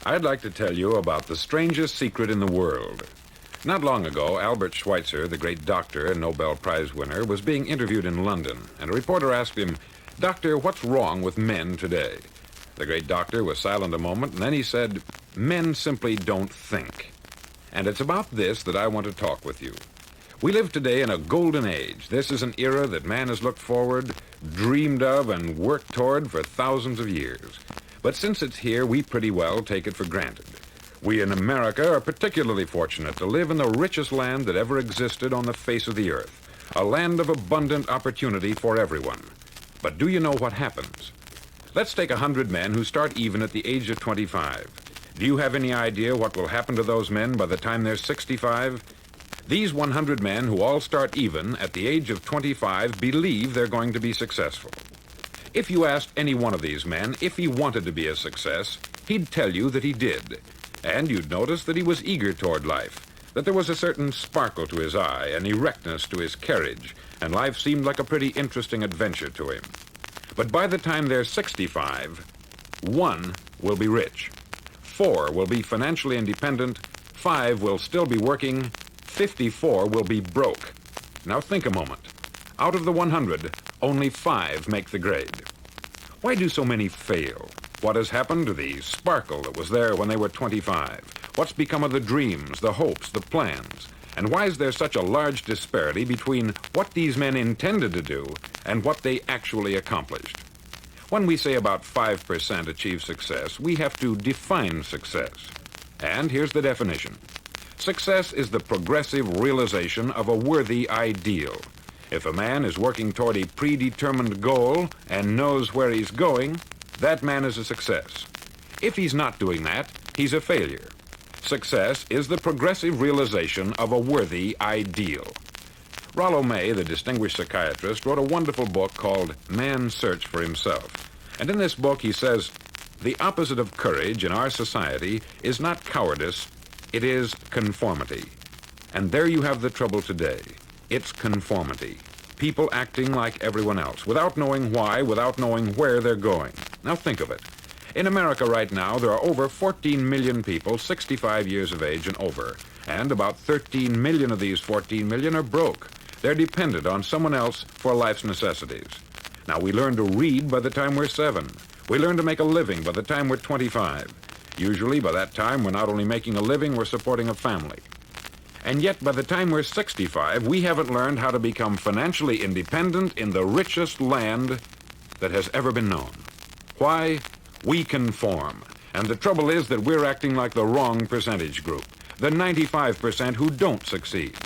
I'd like to tell you about the strangest secret in the world. Not long ago, Albert Schweitzer, the great doctor and Nobel Prize winner, was being interviewed in London, and a reporter asked him, "Doctor, what's wrong with men today?" The great doctor was silent a moment, and then he said, "Men simply don't think." And it's about this that I want to talk with you. We live today in a golden age. This is an era that man has looked forward, dreamed of, and worked toward for thousands of years. But since it's here, we pretty well take it for granted. We in America are particularly fortunate to live in the richest land that ever existed on the face of the earth, a land of abundant opportunity for everyone. But do you know what happens? Let's take 100 men who start even at the age of 25. Do you have any idea what will happen to those men by the time they're 65? These 100 men who all start even at the age of 25 believe they're going to be successful. If you asked any one of these men if he wanted to be a success, he'd tell you that he did. And you'd notice that he was eager toward life, that there was a certain sparkle to his eye, an erectness to his carriage, and life seemed like a pretty interesting adventure to him. But by the time they're 65, 1 will be rich, 4 will be financially independent, 5 will still be working, 54 will be broke. Now think a moment. Out of the 100, only 5 make the grade. Why do so many fail? What has happened to the sparkle that was there when they were 25? What's become of the dreams, the hopes, the plans? And why is there such a large disparity between what these men intended to do and what they actually accomplished? When we say about 5% achieve success, we have to define success. And here's the definition. Success is the progressive realization of a worthy ideal. If a man is working toward a predetermined goal and knows where he's going, that man is a success. If he's not doing that, he's a failure. Success is the progressive realization of a worthy ideal. Rollo May, the distinguished psychiatrist, wrote a wonderful book called Man's Search for Himself. And in this book he says, the opposite of courage in our society is not cowardice, it is conformity. And there you have the trouble today. It's conformity. People acting like everyone else, without knowing why, without knowing where they're going. Now think of it. In America right now, there are over 14 million people 65 years of age and over, and about 13 million of these 14 million are broke. They're dependent on someone else for life's necessities. Now, we learn to read by the time we're 7. We learn to make a living by the time we're 25. Usually, by that time, we're not only making a living, we're supporting a family. And yet, by the time we're 65, we haven't learned how to become financially independent in the richest land that has ever been known. Why? We conform. And the trouble is that we're acting like the wrong percentage group, the 95% who don't succeed.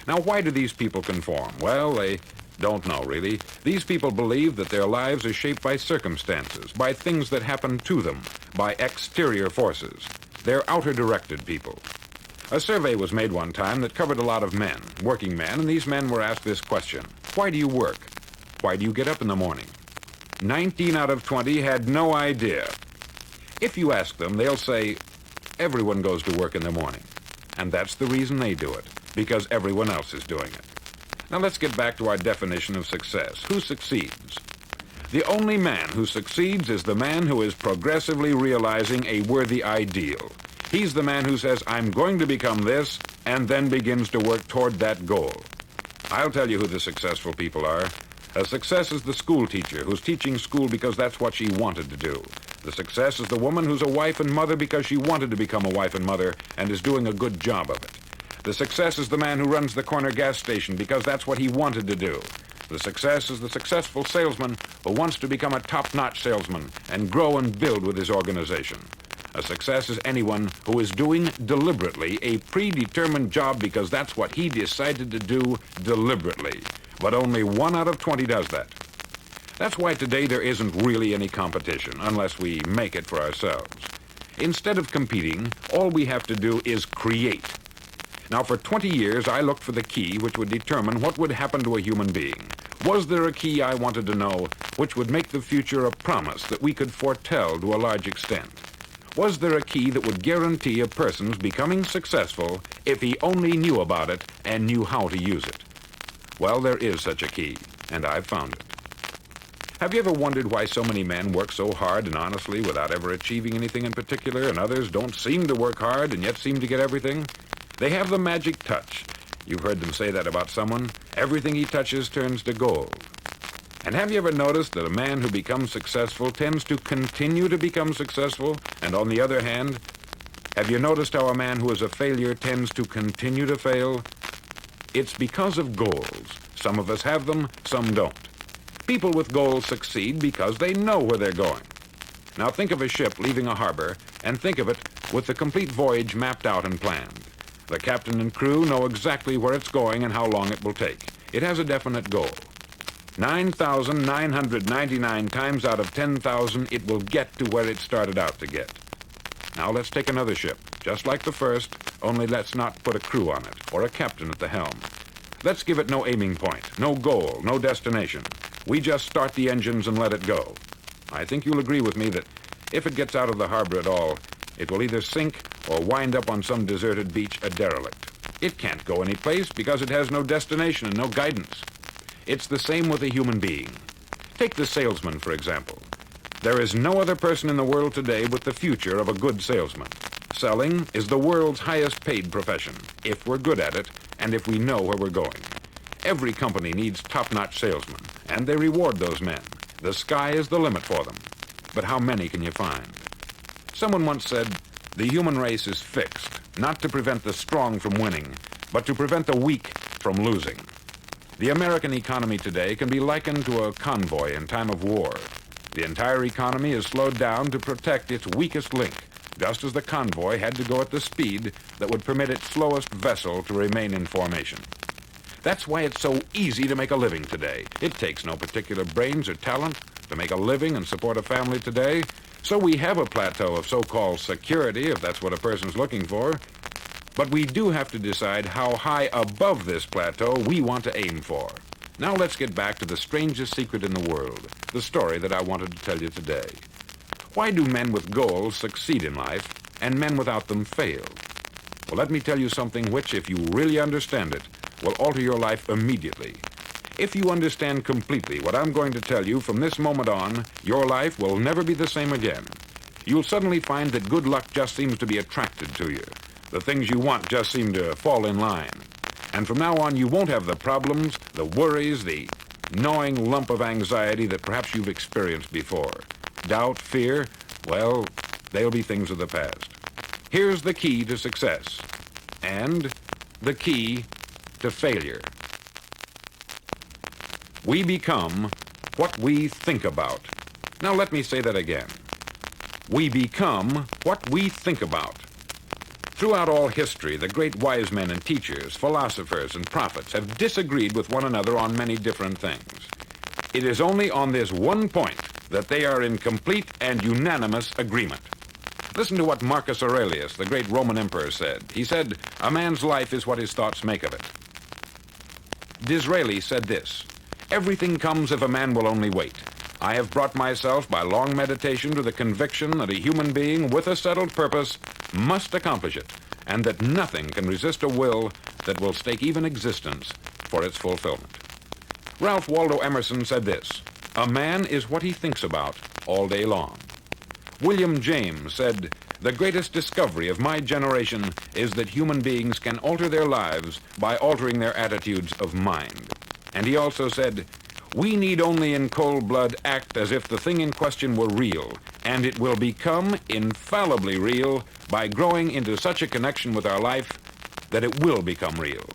Now, why do these people conform? Well, they don't know, really. These people believe that their lives are shaped by circumstances, by things that happen to them, by exterior forces. They're outer-directed people. A survey was made one time that covered a lot of men, working men, and these men were asked this question. Why do you work? Why do you get up in the morning? 19 out of 20 had no idea. If you ask them, they'll say, everyone goes to work in the morning. And that's the reason they do it, because everyone else is doing it. Now let's get back to our definition of success. Who succeeds? The only man who succeeds is the man who is progressively realizing a worthy ideal. He's the man who says, I'm going to become this, and then begins to work toward that goal. I'll tell you who the successful people are. A success is the school teacher who's teaching school because that's what she wanted to do. The success is the woman who's a wife and mother because she wanted to become a wife and mother and is doing a good job of it. The success is the man who runs the corner gas station because that's what he wanted to do. The success is the successful salesman who wants to become a top-notch salesman and grow and build with his organization. A success is anyone who is doing deliberately a predetermined job because that's what he decided to do deliberately. But only 1 out of 20 does that. That's why today there isn't really any competition unless we make it for ourselves. Instead of competing, all we have to do is create. Now, for 20 years, I looked for the key which would determine what would happen to a human being. Was there a key I wanted to know which would make the future a promise that we could foretell to a large extent? Was there a key that would guarantee a person's becoming successful if he only knew about it and knew how to use it? Well, there is such a key, and I've found it. Have you ever wondered why so many men work so hard and honestly without ever achieving anything in particular, and others don't seem to work hard and yet seem to get everything? They have the magic touch. You've heard them say that about someone. Everything he touches turns to gold. And have you ever noticed that a man who becomes successful tends to continue to become successful? And on the other hand, have you noticed how a man who is a failure tends to continue to fail? It's because of goals. Some of us have them, some don't. People with goals succeed because they know where they're going. Now think of a ship leaving a harbor, and think of it with the complete voyage mapped out and planned. The captain and crew know exactly where it's going and how long it will take. It has a definite goal. 9,999 times out of 10,000, it will get to where it started out to get. Now let's take another ship, just like the first, only let's not put a crew on it, or a captain at the helm. Let's give it no aiming point, no goal, no destination. We just start the engines and let it go. I think you'll agree with me that if it gets out of the harbor at all, it will either sink or wind up on some deserted beach a derelict. It can't go anyplace because it has no destination and no guidance. It's the same with a human being. Take the salesman, for example. There is no other person in the world today with the future of a good salesman. Selling is the world's highest paid profession, if we're good at it and if we know where we're going. Every company needs top-notch salesmen, and they reward those men. The sky is the limit for them. But how many can you find? Someone once said, the human race is fixed, not to prevent the strong from winning, but to prevent the weak from losing. The American economy today can be likened to a convoy in time of war. The entire economy is slowed down to protect its weakest link, just as the convoy had to go at the speed that would permit its slowest vessel to remain in formation. That's why it's so easy to make a living today. It takes no particular brains or talent to make a living and support a family today. So we have a plateau of so-called security, if that's what a person's looking for. But we do have to decide how high above this plateau we want to aim for. Now let's get back to the strangest secret in the world, the story that I wanted to tell you today. Why do men with goals succeed in life and men without them fail? Well, let me tell you something which, if you really understand it, will alter your life immediately. If you understand completely what I'm going to tell you from this moment on, your life will never be the same again. You'll suddenly find that good luck just seems to be attracted to you. The things you want just seem to fall in line. And from now on, you won't have the problems, the worries, the gnawing lump of anxiety that perhaps you've experienced before. Doubt, fear, well, they'll be things of the past. Here's the key to success and the key to failure. We become what we think about. Now let me say that again. We become what we think about. Throughout all history, the great wise men and teachers, philosophers and prophets have disagreed with one another on many different things. It is only on this one point that they are in complete and unanimous agreement. Listen to what Marcus Aurelius, the great Roman emperor, said. He said, "A man's life is what his thoughts make of it." Disraeli said this, "Everything comes if a man will only wait. I have brought myself by long meditation to the conviction that a human being with a settled purpose must accomplish it, and that nothing can resist a will that will stake even existence for its fulfillment." Ralph Waldo Emerson said this, "A man is what he thinks about all day long." William James said, "The greatest discovery of my generation is that human beings can alter their lives by altering their attitudes of mind." And he also said, "We need only in cold blood act as if the thing in question were real, and it will become infallibly real by growing into such a connection with our life that it will become real.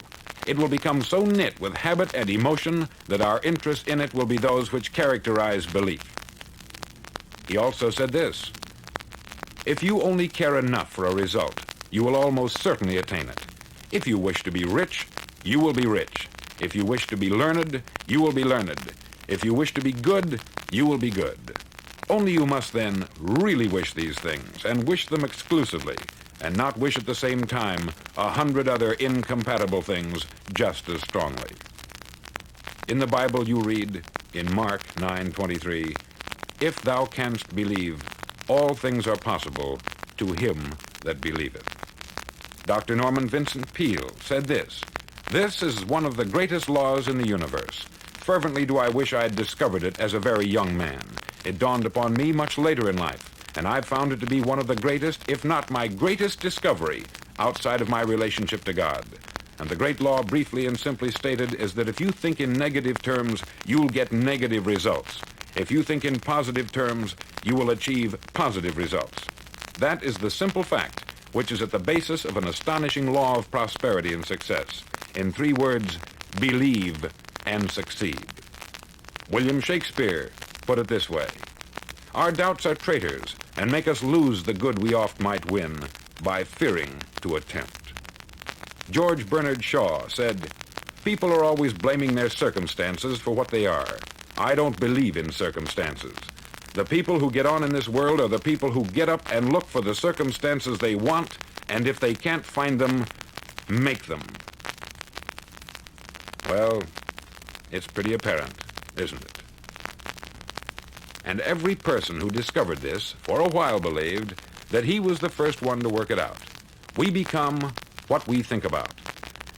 It will become so knit with habit and emotion that our interest in it will be those which characterize belief." He also said this, "If you only care enough for a result, you will almost certainly attain it. If you wish to be rich, you will be rich. If you wish to be learned, you will be learned. If you wish to be good, you will be good. Only you must then really wish these things, and wish them exclusively, and not wish at the same time 100 other incompatible things just as strongly." In the Bible you read, in Mark 9:23, "If thou canst believe, all things are possible to him that believeth." Dr. Norman Vincent Peale said this, "This is one of the greatest laws in the universe. fervently do I wish I had discovered it as a very young man. It dawned upon me much later in life, and I've found it to be one of the greatest, if not my greatest discovery, outside of my relationship to God. And the great law, briefly and simply stated, is that if you think in negative terms, you'll get negative results. If you think in positive terms, you will achieve positive results. That is the simple fact which is at the basis of an astonishing law of prosperity and success. In 3 words, believe and succeed. William Shakespeare put it this way: our doubts are traitors and make us lose the good we oft might win by fearing to attempt. George Bernard Shaw said, people are always blaming their circumstances for what they are. I don't believe in circumstances. The people who get on in this world are the people who get up and look for the circumstances they want, and if they can't find them, make them. Well, it's pretty apparent, isn't it? And every person who discovered this for a while believed that he was the first one to work it out. We become what we think about.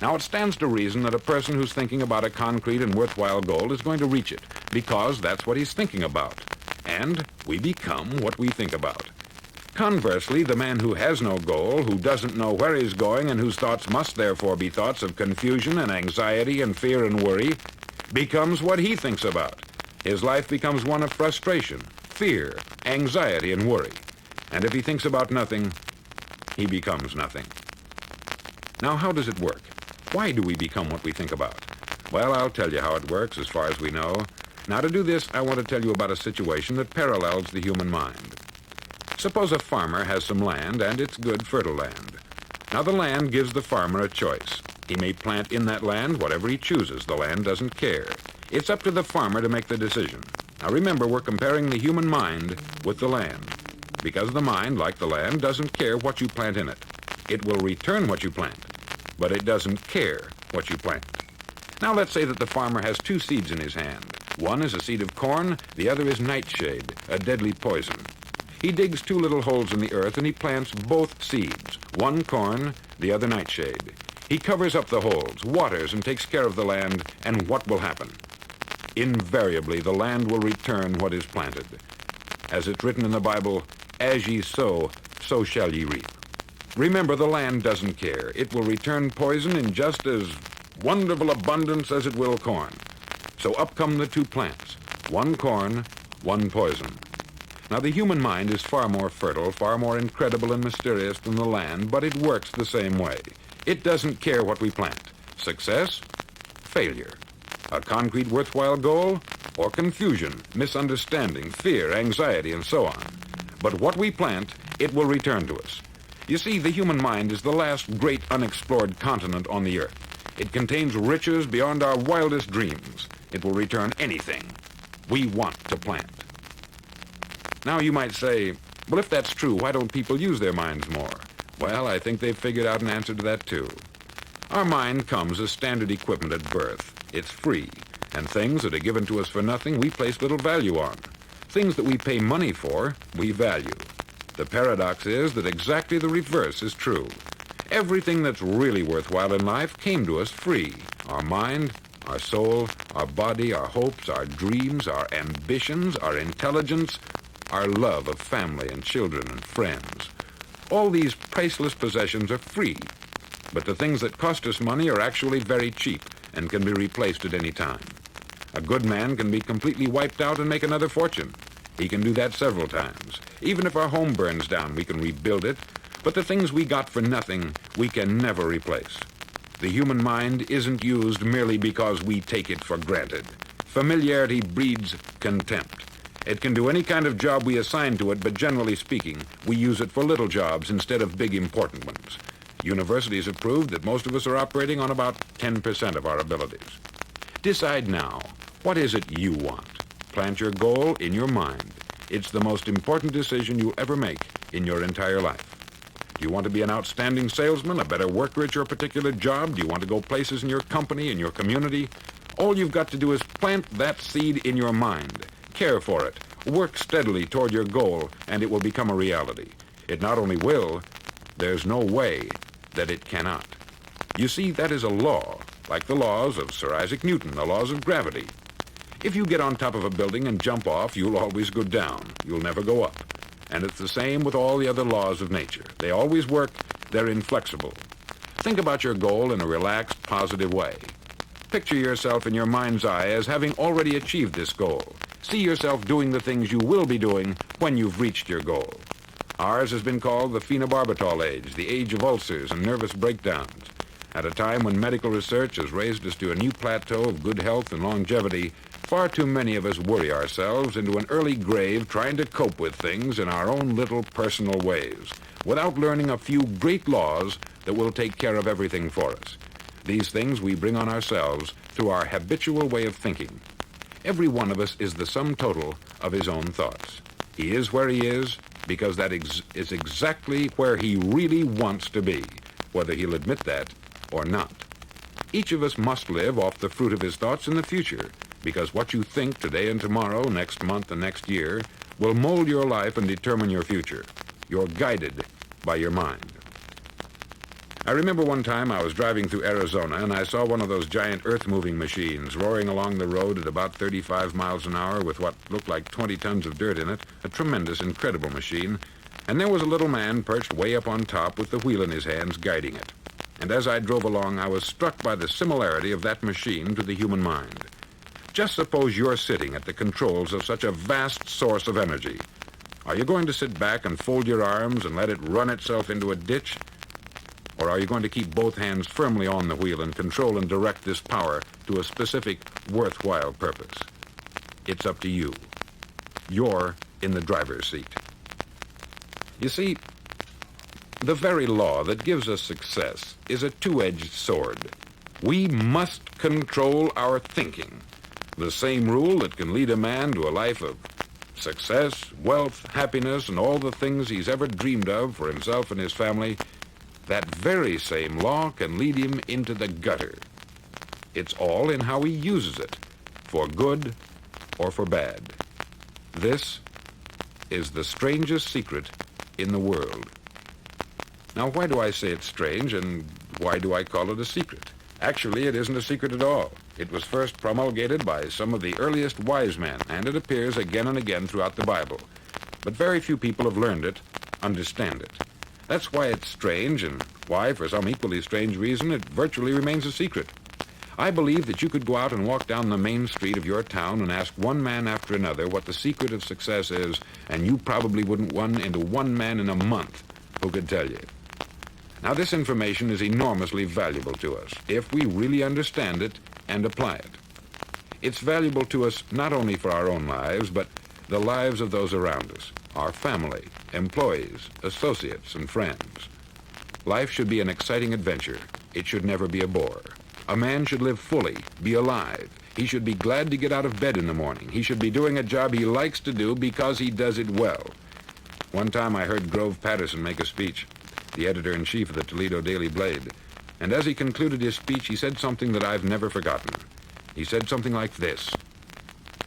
Now, it stands to reason that a person who's thinking about a concrete and worthwhile goal is going to reach it, because that's what he's thinking about. And we become what we think about. Conversely, the man who has no goal, who doesn't know where he's going, and whose thoughts must therefore be thoughts of confusion and anxiety and fear and worry, becomes what he thinks about. His life becomes one of frustration, fear, anxiety, and worry. And if he thinks about nothing, he becomes nothing. Now, how does it work? Why do we become what we think about? Well, I'll tell you how it works as far as we know. Now, to do this, I want to tell you about a situation that parallels the human mind. Suppose a farmer has some land, and it's good, fertile land. Now, the land gives the farmer a choice. He may plant in that land whatever he chooses. The land doesn't care. It's up to the farmer to make the decision. Now, remember, we're comparing the human mind with the land, because the mind, like the land, doesn't care what you plant in it. It will return what you plant, but it doesn't care what you plant. Now, let's say that the farmer has 2 seeds in his hand. One is a seed of corn, the other is nightshade, a deadly poison. He digs 2 little holes in the earth and he plants both seeds, one corn, the other nightshade. He covers up the holes, waters, and takes care of the land, and what will happen? Invariably, the land will return what is planted. As it's written in the Bible, as ye sow, so shall ye reap. Remember, the land doesn't care. It will return poison in just as wonderful abundance as it will corn. So up come the 2 plants, one corn, one poison. Now, the human mind is far more fertile, far more incredible and mysterious than the land, but it works the same way. It doesn't care what we plant. Success, failure. A concrete, worthwhile goal, or confusion, misunderstanding, fear, anxiety, and so on. But what we plant, it will return to us. You see, the human mind is the last great unexplored continent on the earth. It contains riches beyond our wildest dreams. It will return anything we want to plant. Now, you might say, well, if that's true, why don't people use their minds more? Well, I think they've figured out an answer to that, too. Our mind comes as standard equipment at birth. It's free, and things that are given to us for nothing, we place little value on. Things that we pay money for, we value. The paradox is that exactly the reverse is true. Everything that's really worthwhile in life came to us free. Our mind, our soul, our body, our hopes, our dreams, our ambitions, our intelligence, our love of family and children and friends. All these priceless possessions are free, but the things that cost us money are actually very cheap and can be replaced at any time. A good man can be completely wiped out and make another fortune. He can do that several times. Even if our home burns down, we can rebuild it, but the things we got for nothing, we can never replace. The human mind isn't used merely because we take it for granted. Familiarity breeds contempt. It can do any kind of job we assign to it, but generally speaking, we use it for little jobs instead of big, important ones. Universities have proved that most of us are operating on about 10% of our abilities. Decide now, what is it you want? Plant your goal in your mind. It's the most important decision you'll ever make in your entire life. Do you want to be an outstanding salesman, a better worker at your particular job? Do you want to go places in your company, in your community? All you've got to do is plant that seed in your mind. Care for it. Work steadily toward your goal, and it will become a reality. It not only will, there's no way that it cannot. You see, that is a law, like the laws of Sir Isaac Newton, the laws of gravity. If you get on top of a building and jump off, you'll always go down. You'll never go up. And it's the same with all the other laws of nature. They always work. They're inflexible. Think about your goal in a relaxed, positive way. Picture yourself in your mind's eye as having already achieved this goal. See yourself doing the things you will be doing when you've reached your goal. Ours has been called the phenobarbital age, the age of ulcers and nervous breakdowns. At a time when medical research has raised us to a new plateau of good health and longevity, far too many of us worry ourselves into an early grave trying to cope with things in our own little personal ways, without learning a few great laws that will take care of everything for us. These things we bring on ourselves through our habitual way of thinking. Every one of us is the sum total of his own thoughts. He is where he is because that is exactly where he really wants to be, whether he'll admit that or not. Each of us must live off the fruit of his thoughts in the future, because what you think today and tomorrow, next month and next year, will mold your life and determine your future. You're guided by your mind. I remember one time I was driving through Arizona and I saw one of those giant earth-moving machines roaring along the road at about 35 miles an hour with what looked like 20 tons of dirt in it, a tremendous, incredible machine, and there was a little man perched way up on top with the wheel in his hands guiding it. And as I drove along, I was struck by the similarity of that machine to the human mind. Just suppose you're sitting at the controls of such a vast source of energy. Are you going to sit back and fold your arms and let it run itself into a ditch? Or are you going to keep both hands firmly on the wheel and control and direct this power to a specific, worthwhile purpose? It's up to you. You're in the driver's seat. You see, the very law that gives us success is a two-edged sword. We must control our thinking. The same rule that can lead a man to a life of success, wealth, happiness, and all the things he's ever dreamed of for himself and his family, that very same law can lead him into the gutter. It's all in how he uses it, for good or for bad. This is the strangest secret in the world. Now, why do I say it's strange, and why do I call it a secret? Actually, it isn't a secret at all. It was first promulgated by some of the earliest wise men, and it appears again and again throughout the Bible. But very few people have learned it, understand it. That's why it's strange, and why, for some equally strange reason, it virtually remains a secret. I believe that you could go out and walk down the main street of your town and ask one man after another what the secret of success is, and you probably wouldn't run into one man in a month who could tell you. Now, this information is enormously valuable to us if we really understand it and apply it. It's valuable to us not only for our own lives, but the lives of those around us, our family, employees, associates, and friends. Life should be an exciting adventure. It should never be a bore. A man should live fully, be alive. He should be glad to get out of bed in the morning. He should be doing a job he likes to do because he does it well. One time I heard Grove Patterson make a speech, the editor-in-chief of the Toledo Daily Blade, and as he concluded his speech, he said something that I've never forgotten. He said something like this: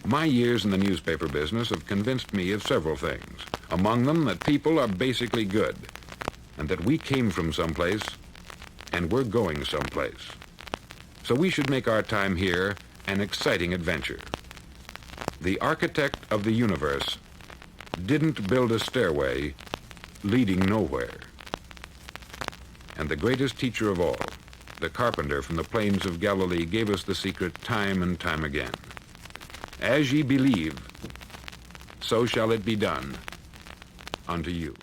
"My years in the newspaper business have convinced me of several things, among them that people are basically good, and that we came from someplace, and we're going someplace. So we should make our time here an exciting adventure. The architect of the universe didn't build a stairway leading nowhere. And the greatest teacher of all, the carpenter from the plains of Galilee, gave us the secret time and time again. As ye believe, so shall it be done unto you."